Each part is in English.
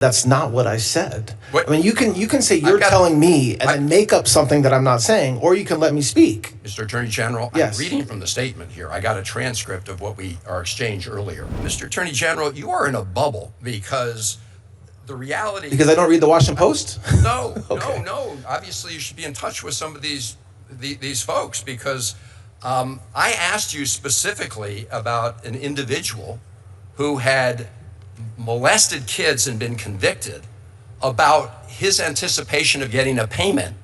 That's not what I said. What? I mean, you can say you're telling me and then make up something that I'm not saying, or you can let me speak. Mr. Attorney General, Yes. I'm reading from the statement here. I got a transcript of what our exchange earlier. Mr. Attorney General, you are in a bubble because the reality... Because I don't read the Washington Post? No, Okay. no. Obviously, you should be in touch with some of these folks because I asked you specifically about an individual who had molested kids and been convicted about his anticipation of getting a payment.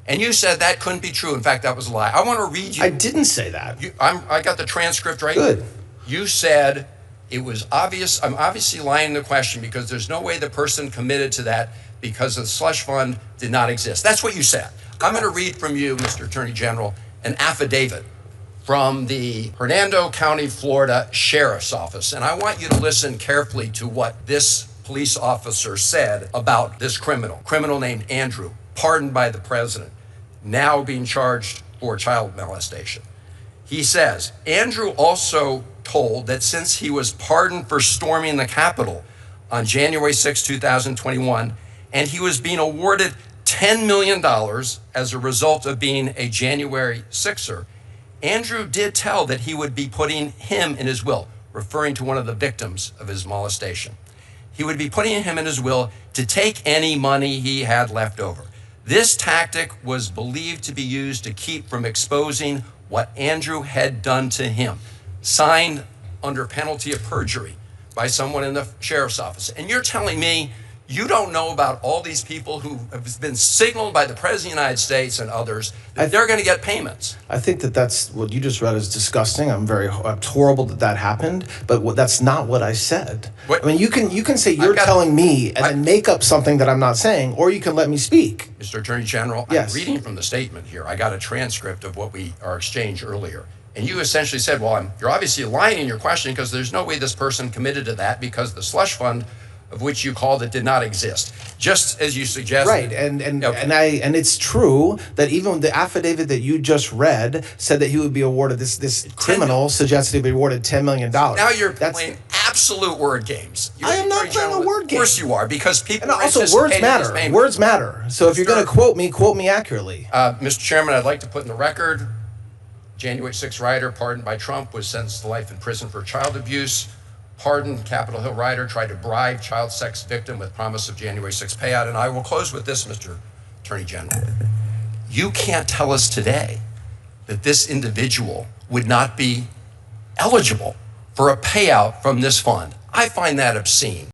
And you said that couldn't be true. In fact, that was a lie. I want to read you. I didn't say that. I got the transcript right. Good. You said it was obvious. I'm obviously lying in the question because there's no way the person committed to that because the slush fund did not exist. That's what you said. I'm going to read from you, Mr. Attorney General, an affidavit from the Hernando County, Florida Sheriff's Office. And I want you to listen carefully to what this police officer said about this criminal named Andrew, pardoned by the president, now being charged for child molestation. He says, Andrew also told that since he was pardoned for storming the Capitol on January 6, 2021, and he was being awarded $10 million as a result of being a January 6er, Andrew did tell that he would be putting him in his will, referring to one of the victims of his molestation. He would be putting him in his will to take any money he had left over. This tactic was believed to be used to keep from exposing what Andrew had done to him, signed under penalty of perjury by someone in the sheriff's office. And you're telling me you don't know about all these people who have been signaled by the President of the United States and others that they're going to get payments. I think that's what you just read is disgusting. It's horrible that happened, but that's not what I said. What? I mean, you can say you're telling me and then make up something that I'm not saying, or you can let me speak. Mr. Attorney General, Yes. I'm reading from the statement here. I got a transcript of what our exchange earlier. And you essentially said, well, you're obviously lying in your question because there's no way this person committed to that because the slush fund of which you called it did not exist, just as you suggested. Right, and it's true that even the affidavit that you just read said that he would be awarded this criminal suggested he'd be awarded $10 million. Now you're playing absolute word games. I am not playing a word game. Of course you are, because people. And also, words matter. Words matter. So if you're going to quote me accurately. Mr. Chairman, I'd like to put in the record: January 6 rider pardoned by Trump was sentenced to life in prison for child abuse. Pardoned Capitol Hill rider tried to bribe child sex victim with promise of January 6 payout. And I will close with this, Mr. Attorney General. You can't tell us today that this individual would not be eligible for a payout from this fund. I find that obscene.